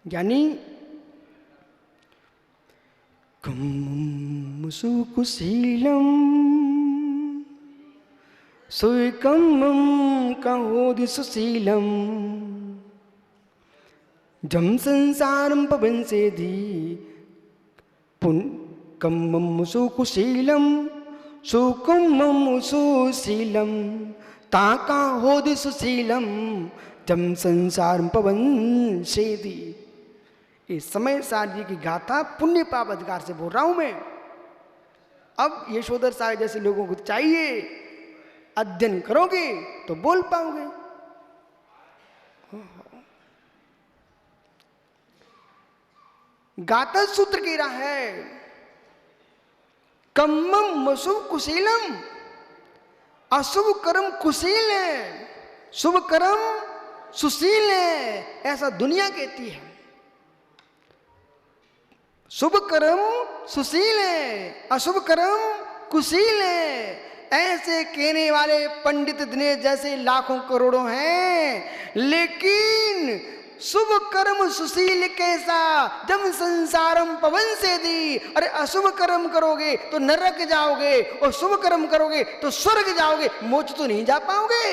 ज्ञानी कम्मं सुकुशीलं सुकम्मं कहोदि सुशीलं जम संसारं पवंसेधि कम्मं सुकुशीलं सुकम्मं सुशीलं ताका होदि सुशीलं जम संसारं पवंसेधि। इस समय सार जी की गाथा पुण्य पाप अधिकार से बोल रहा हूं मैं। अब यशोधर सार जैसे लोगों को चाहिए, अध्ययन करोगे तो बोल पाओगे। गाथा सूत्र कह रहा है कम्मम मसुभ कुशीलम, अशुभ कर्म कुशील है, शुभ कर्म सुशील है, ऐसा दुनिया कहती है। शुभ कर्म सुशील है, अशुभ कर्म कुशील है, ऐसे कहने वाले पंडित दिनेश जैसे लाखों करोड़ों हैं, लेकिन शुभ कर्म सुशील कैसा जब संसारम पवन से दी। अरे अशुभ कर्म करोगे तो नरक जाओगे और शुभ कर्म करोगे तो स्वर्ग जाओगे, मोक्ष तो नहीं जा पाओगे।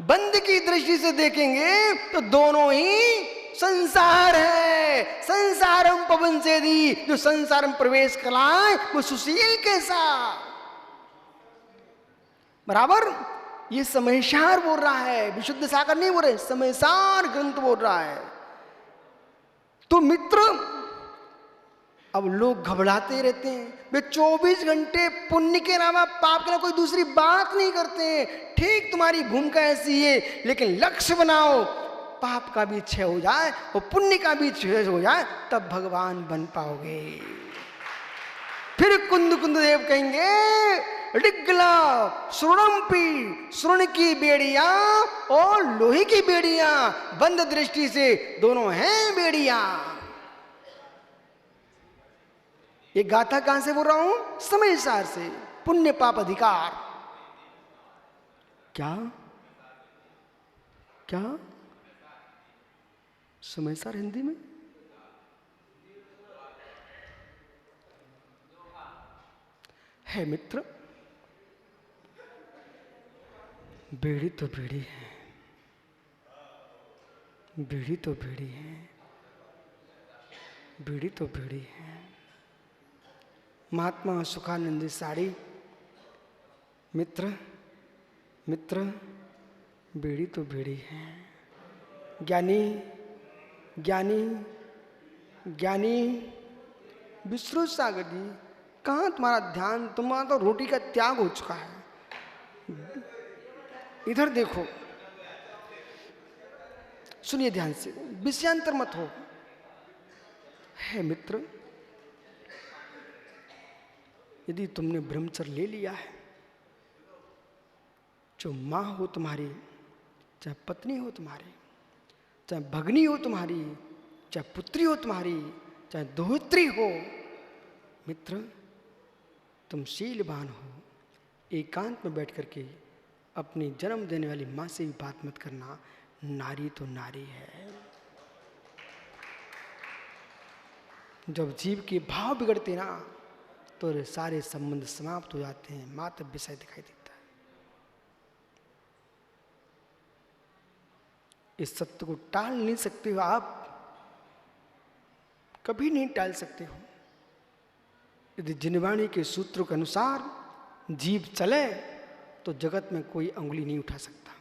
बंद की दृष्टि से देखेंगे तो दोनों ही संसार है। संसारम पवन से दी, जो संसार में प्रवेश कराए वो सुशील कैसा। बराबर ये समयसार बोल रहा है, विशुद्ध सागर नहीं बोल रहे, समयसार ग्रंथ बोल रहा है। तो मित्र अब लोग घबराते रहते हैं, वे 24 घंटे पुण्य के अलावा पाप के अलावा कोई दूसरी बात नहीं करते हैं। ठीक तुम्हारी भूमिका ऐसी है, लेकिन लक्ष्य बनाओ, पाप का भी क्षय हो जाए और पुण्य का भी क्षय हो जाए, तब भगवान बन पाओगे। फिर कुंद कुंद देव कहेंगे डिग्गला सुरणपी, सुरण की बेड़िया और लोहे की बेड़िया, बंद दृष्टि से दोनों हैं बेड़िया। ये गाथा कहां से बोल रहा हूं? समयसार से, पुण्य पाप अधिकार। क्या क्या समयसार हिंदी में है मित्र। बेड़ी तो बेड़ी है, बेड़ी तो बेड़ी है, बेड़ी तो बेड़ी है। महात्मा सुखानंद साड़ी मित्र मित्र बेड़ी तो बेड़ी है। ज्ञानी ज्ञानी ज्ञानी विश्रुत सागर जी, कहाँ तुम्हारा ध्यान? तुम्हारा तो रोटी का त्याग हो चुका है। इधर देखो, सुनिए ध्यान से, विषयांतर मत हो। है मित्र, यदि तुमने ब्रह्मचर्य ले लिया है, जो माँ हो तुम्हारी, चाहे पत्नी हो तुम्हारी, चाहे भगनी हो तुम्हारी, चाहे पुत्री हो तुम्हारी, चाहे दोहत्री हो, मित्र तुम शीलवान हो। एकांत में बैठ करके अपनी जन्म देने वाली माँ से भी बात मत करना। नारी तो नारी है। जब जीव के भाव बिगड़ते ना, तो सारे संबंध समाप्त हो जाते हैं, मात्र विषय दिखाई देता है। इस सत्य को टाल नहीं सकते हो आप, कभी नहीं टाल सकते हो। यदि जिनवाणी के सूत्रों के अनुसार जीव चले तो जगत में कोई अंगुली नहीं उठा सकता।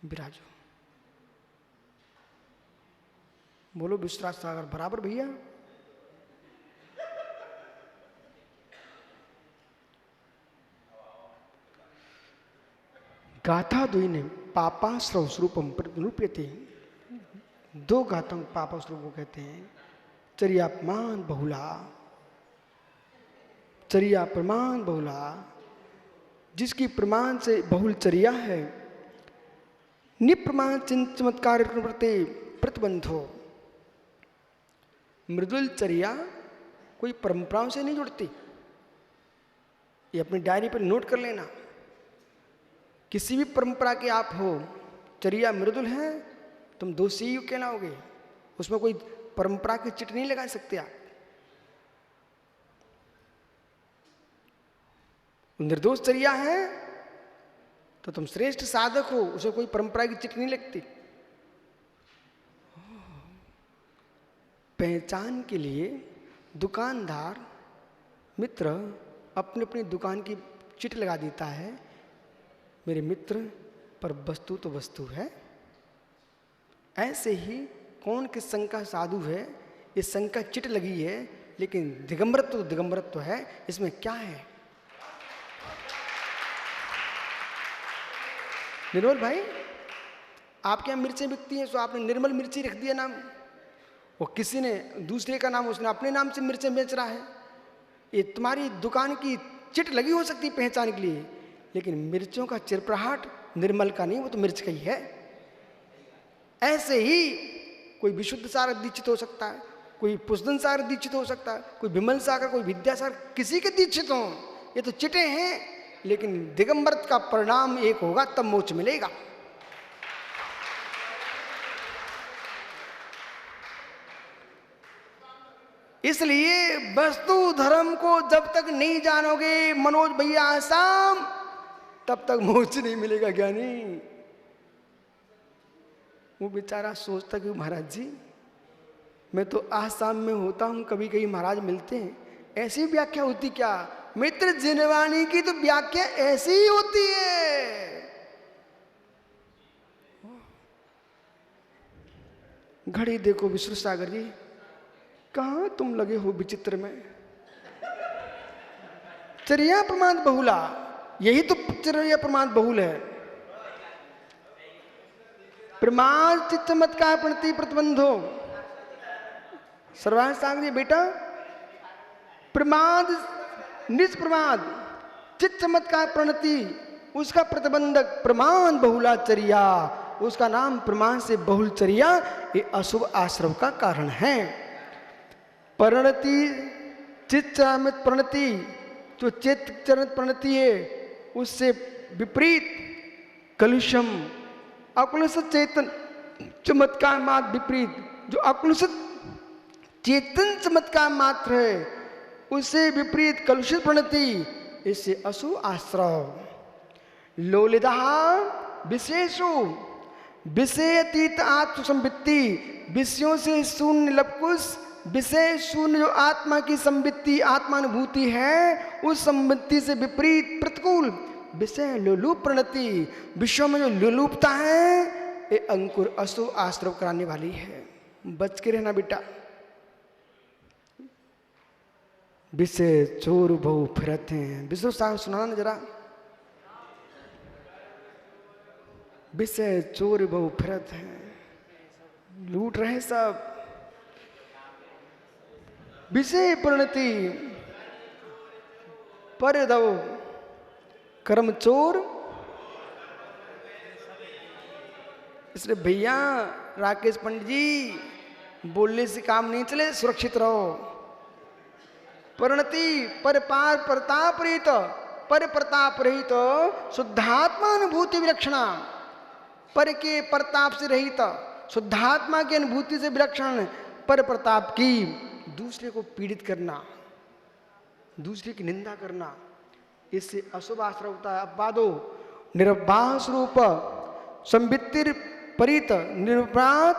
विराजो, बोलो विश्वास सागर बराबर भैया। गाथा द्वयी पापाश्रव स्वरूपम प्रतिरूप्यते। दो गाथाओं पापाश्रव को कहते हैं। चर्यापमान बहुला, चर्या प्रमाण बहुला, जिसकी प्रमाण से बहुल चर्या है, निप्रमाण चमत्कार प्रतिबंधो। मृदुल चर्या कोई परंपराओं से नहीं जुड़ती। ये अपनी डायरी पर नोट कर लेना। किसी भी परंपरा के आप हो, चर्या मृदुल है, तुम दोषी ही कहलाओगे, उसमें कोई परंपरा की चिट नहीं लगा सकते आप। निर्दोष चर्या है तो तुम श्रेष्ठ साधक हो, उसे कोई परंपरा की चिट नहीं लगती। पहचान के लिए दुकानदार मित्र अपनी अपनी दुकान की चिट लगा देता है, मेरे मित्र, पर वस्तु तो वस्तु है। ऐसे ही कौन किस संघ का साधु है, इस संघ का चिट लगी है, लेकिन दिगंबरत्व तो दिगंबरत्व है, इसमें क्या है? निर्मल भाई, आपके यहाँ मिर्चें बिकती हैं, तो आपने निर्मल मिर्ची रख दिया नाम, और किसी ने दूसरे का नाम, उसने अपने नाम से मिर्चें बेच रहा है। ये तुम्हारी दुकान की चिट लगी हो सकती है पहचान के लिए, लेकिन मिर्चों का चिरप्रहाट निर्मल का नहीं, वो तो मिर्च का ही है। ऐसे ही कोई विशुद्ध सागर दीक्षित हो सकता है, कोई पुष्पन सागर दीक्षित हो सकता है, कोई विमल सागर, कोई विद्यासागर, किसी के दीक्षित हो, ये तो चिटें हैं, लेकिन दिगंबर का परिणाम एक होगा, तब मोक्ष मिलेगा। इसलिए वस्तु धर्म को जब तक नहीं जानोगे मनोज भैया आसाम, तब तक मोक्ष नहीं मिलेगा ज्ञानी। वो बेचारा सोचता कि महाराज जी, मैं तो आसाम में होता हूं, कभी कभी महाराज मिलते हैं, ऐसी व्याख्या होती क्या? मित्र जिनवाणी की तो व्याख्या ऐसी ही होती है। घड़ी देखो विष्णु सागर जी, कहां तुम लगे हो विचित्र में। चर्या प्रमाद बहुला, यही तो चर्या प्रमाद बहुल है। प्रमाद चित्त चमत्कार प्रणति प्रतिबंधो, सर्वांश सागर बेटा, प्रमाद निष्प्रमाद चित्त चमत्कार प्रणति, उसका प्रतिबंधक प्रमाण बहुलाचर्या, उसका नाम प्रमाण से बहुलचर्या, ये अशुभ आश्रम का कारण है। प्रणति चित्त चरित प्रणति, जो चित्त चरित प्रणति है उससे विपरीत कलुषम अकुलसित चेतन चमत्कार मात्र विपरीत, जो अकुलसित चेतन चमत्कार मात्र है उससे विपरीत कलुषित प्रणति, इससे अशुभ आश्रव। लोलिदा विशेषो विषय अतीत आत्मसंवित्ति, विषयों से शून्य लवकुश, विषय शून्य जो आत्मा की संवित्ति आत्मानुभूति है, उस संवित्ति से विपरीत प्रतिकूल विषय लोलुप प्रणति, विश्व में जो लोलुपता है, ये अंकुर अशुभ आश्रव कराने वाली है। बच के रहना बेटा। विषय चोर बहु फिरत हैं, विष्णु सागर सुनाना ना जरा। विषय चोर बहु फिरत हैं, लूट रहे सब। विषय प्रणति पर दो कर्म चोर। इसलिए भैया राकेश पंडित जी, बोलने से काम नहीं चले, सुरक्षित रहो। परिणति पर पार प्रताप रहित, पर प्रताप रहित शुद्धात्मा अनुभूति विलक्षणा, पर के प्रताप से रहित शुद्धात्मा की अनुभूति से विलक्षण पर प्रताप की, दूसरे को पीड़ित करना, दूसरे की निंदा करना, इससे अशुभ आश्रय होता है। अपवादो निरभास रूप संवित्तिर परित निरपराध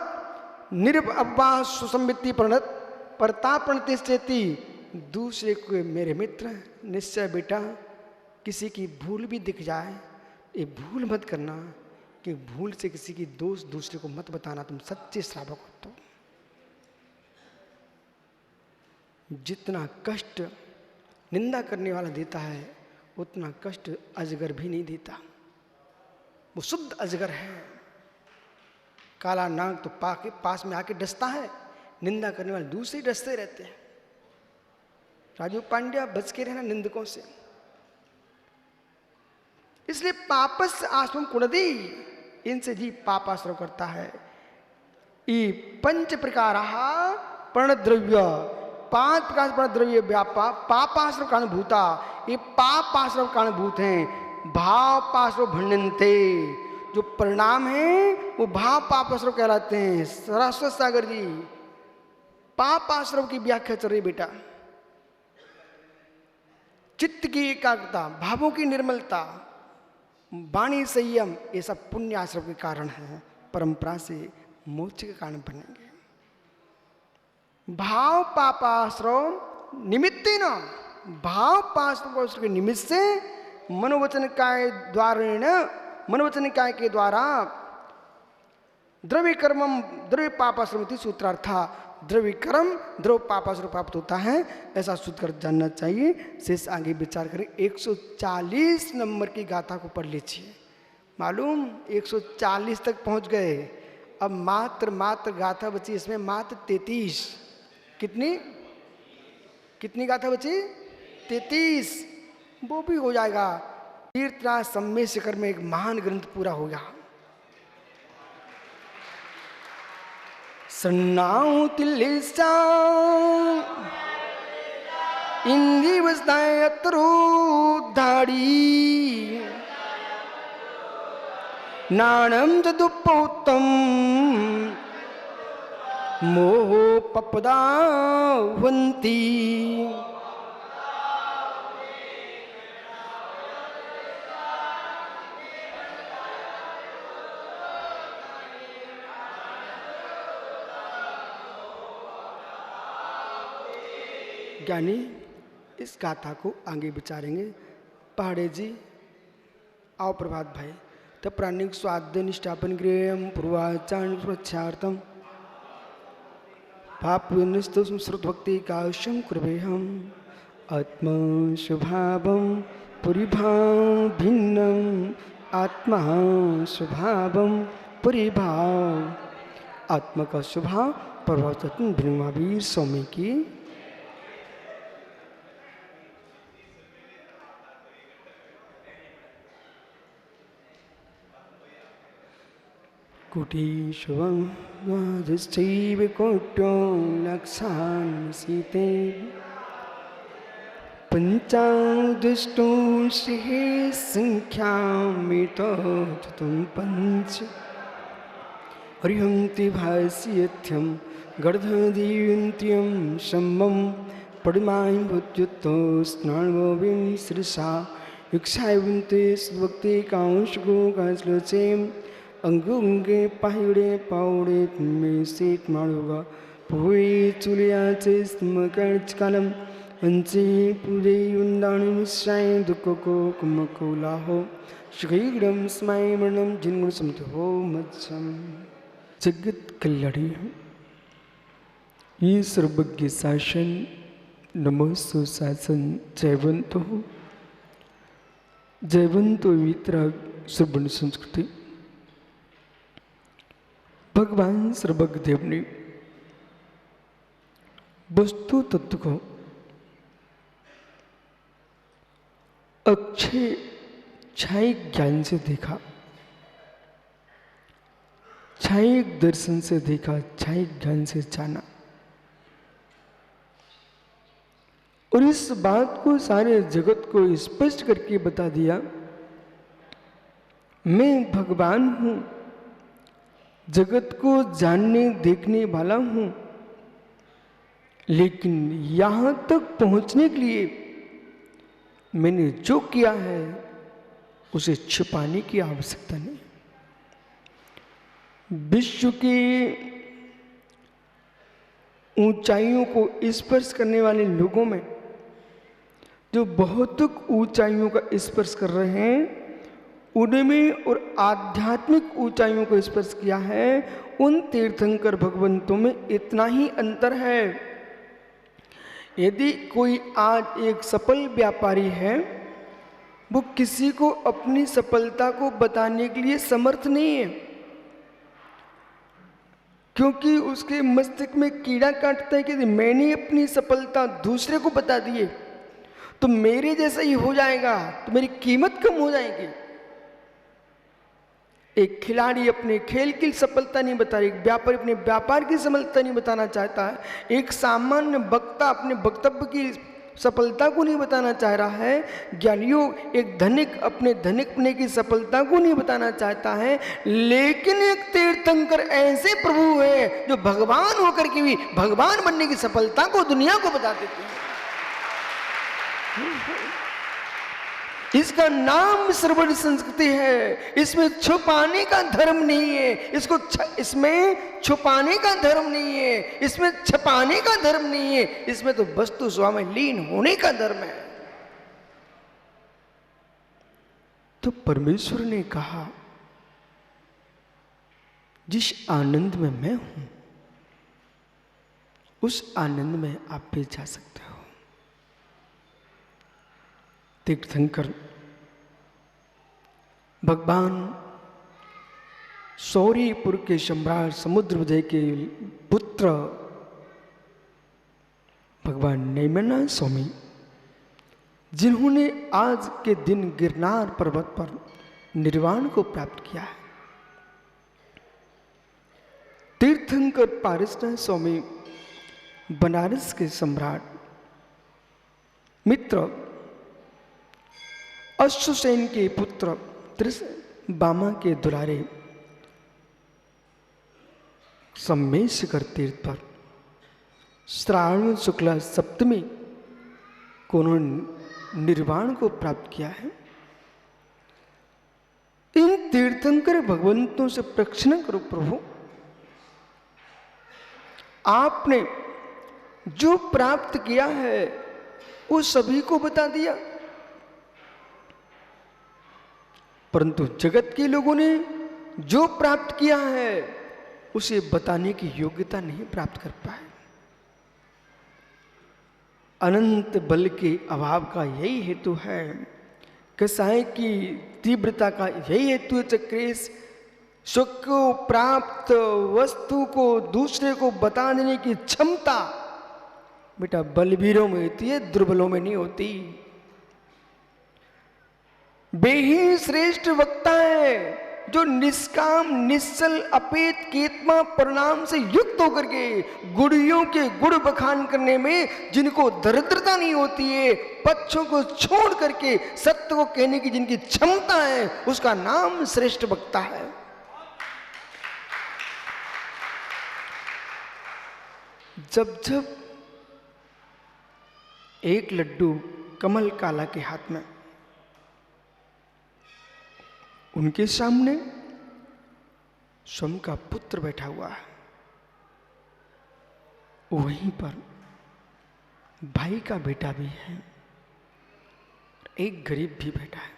निरअपवास सुसंवित्ति प्रणत प्रताप प्रणति, दूसरे को मेरे मित्र निश्चय बेटा, किसी की भूल भी दिख जाए, ये भूल मत करना कि भूल से किसी की दोष दूसरे को मत बताना, तुम सच्चे श्रावक हो। तो जितना कष्ट निंदा करने वाला देता है, उतना कष्ट अजगर भी नहीं देता। वो शुद्ध अजगर है। काला नाग तो पास में आके डसता है, निंदा करने वाले दूसरे डसते रहते हैं। राजीव पांड्या, बच के रहना निंदकों से। इसलिए पापस आश्रम कुणदी, इनसे जीव पापाश्रम करता है। ई पंच प्रकार प्रणद्रव्य, 5 प्रकार प्रणद्रव्य व्यापा पापाश्रम कारणभूता, ये पापाश्रम कारणभूत हैं। भाव पाशरो भण्यन्ते। जो परिणाम है वो भाव पापाश्रव कहलाते हैं। सरस्वत सागर जी पाप आश्रव की व्याख्या चल रही बेटा। चित्त की एकाग्रता, भावों की निर्मलता, वाणी संयम, ये सब पुण्य आश्रव के कारण है, परंपरा से मोक्ष के कारण बनेंगे। भाव पापाश्रव निमित्ते न, भाव पापाश्रव के निमित्त से मनोवचन काय द्वारा, मनोवचन काय के द्वारा द्रव्य कर्मम द्रव्य पापाश्रम सूत्रार्था, द्रव्य कर्म द्रव्य पापाश्रम प्राप्त होता है, ऐसा सूत्र कर जानना चाहिए। शेष आगे विचार करें। 140 नंबर की गाथा को पढ़ लीजिए। मालूम 140 तक पहुंच गए, अब मात्र गाथा बची इसमें मात्र 33। कितनी गाथा बची? 33। वो भी हो जाएगा। तीर्थराज सम्मेद शिखर में एक महान ग्रंथ पूरा होगा। सन्नाउ तिल्लिसा इंदी वस्ताय अतरो धाड़ी नाणम तदुपोत्तम मोह पपदावंती। ज्ञानी इस गाथा को आगे विचारेंगे। पहाड़े जी आओ प्रभात भाई। तब प्राणिक स्वाद्य निष्ठापन गृह पूर्वाचारण सुरक्षार्थम पापनिस्तु संस्कृत भक्ति काश्यम कुर्वे हम आत्मा स्वभावम परिभाव भिन्नम आत्मा स्वभावम परिभाव। आत्मा का स्वभाव प्रभाव भिन्नवीर स्वामी की। कुटीशवं वाजश्चैव कोट्यो लक्षान् सीते पञ्चादुष्टो शिहे संख्यामितो चतुं पञ्च हरिहन्ति भास्यथ्यं गर्धदीयन्त्यं शम्भं पडिमायं भूत्युत्तो स्नानवोविं श्रीषा युक्षायवन्ते सुभक्ति कांशगो कांश्लोचेम अंगुंगे पाहुड़े पाउड़े में सीट मारूगा पुए चुलियाचे स्मकर्चकालम अंचे पुरे उन्दान मिश्राय दुखो को कुमकुलाहो श्रीग्रम स्माय मरणम जिन्गुण समतो मत्सम। जगत कल्याणी ये सर्वज्ञ शासन नमो सुशासन जयवंतो वितराग सुबन संस्कृति। भगवान सर्वज्ञदेव ने वस्तु तत्व को अक्षय छायिक ज्ञान से देखा, छायिक दर्शन से देखा, छायिक ज्ञान से जाना और इस बात को सारे जगत को स्पष्ट करके बता दिया, मैं भगवान हूं, जगत को जानने देखने वाला हूं, लेकिन यहां तक पहुंचने के लिए मैंने जो किया है उसे छिपाने की आवश्यकता नहीं। विश्व की ऊंचाइयों को स्पर्श करने वाले लोगों में जो बहुत ऊंचाइयों का स्पर्श कर रहे हैं, उनमें और आध्यात्मिक ऊंचाइयों को स्पर्श किया है, उन तीर्थंकर भगवंतों में इतना ही अंतर है। यदि कोई आज एक सफल व्यापारी है, वो किसी को अपनी सफलता को बताने के लिए समर्थ नहीं है, क्योंकि उसके मस्तिष्क में कीड़ा काटता है कि मैंने अपनी सफलता दूसरे को बता दिए तो मेरे जैसा ही हो जाएगा, तो मेरी कीमत कम हो जाएगी। एक खिलाड़ी अपने खेल की सफलता नहीं बता रही, एक व्यापारी अपने व्यापार की सफलता नहीं बताना चाहता है, एक सामान्य वक्ता अपने वक्तव्य की सफलता को नहीं बताना चाह रहा है। ज्ञानयोग एक धनिक अपने धनिकपने की सफलता को नहीं बताना चाहता है, लेकिन एक तीर्थंकर ऐसे प्रभु है जो भगवान होकर के भी भगवान बनने की सफलता को दुनिया को बता देते हैं। इसका नाम श्रवण संस्कृति है। इसमें छुपाने का धर्म नहीं है, इसमें छुपाने का धर्म नहीं है, इसमें छपाने का धर्म नहीं है, इसमें तो वस्तु स्वयं में लीन होने का धर्म है। तो परमेश्वर ने कहा, जिस आनंद में मैं हूं उस आनंद में आप भी जा सकते हो। तीर्थंकर भगवान सौरीपुर के सम्राट समुद्रविजय के पुत्र भगवान नेमिनाथ स्वामी, जिन्होंने आज के दिन गिरनार पर्वत पर निर्वाण को प्राप्त किया है। तीर्थंकर पारसनाथ स्वामी बनारस के सम्राट मित्र अश्वसेन के पुत्र बामा के दुलारे सम्मेशकर तीर्थ पर श्रावण शुक्ला सप्तमी को उन्होंने निर्वाण को प्राप्त किया है। इन तीर्थंकर भगवंतों से प्रश्न करो, प्रभु आपने जो प्राप्त किया है वो सभी को बता दिया, परंतु जगत के लोगों ने जो प्राप्त किया है उसे बताने की योग्यता नहीं प्राप्त कर पाए। अनंत बल के अभाव का यही हेतु है, कसाय की तीव्रता का यही हेतु है। चक्रेश सुख को प्राप्त वस्तु को दूसरे को बता देने की क्षमता बेटा बलवीरों में होती है, दुर्बलों में नहीं होती। वे ही श्रेष्ठ वक्ता है जो निष्काम निश्चल अपेत केतमा परिणाम से युक्त होकर के गुणियों के गुण बखान करने में जिनको दरिद्रता नहीं होती है, पक्षों को छोड़ करके सत्य को कहने की जिनकी क्षमता है, उसका नाम श्रेष्ठ वक्ता है। जब जब एक लड्डू कमल काला के हाथ में, उनके सामने स्वयं का पुत्र बैठा हुआ है, वहीं पर भाई का बेटा भी है, एक गरीब भी बैठा है।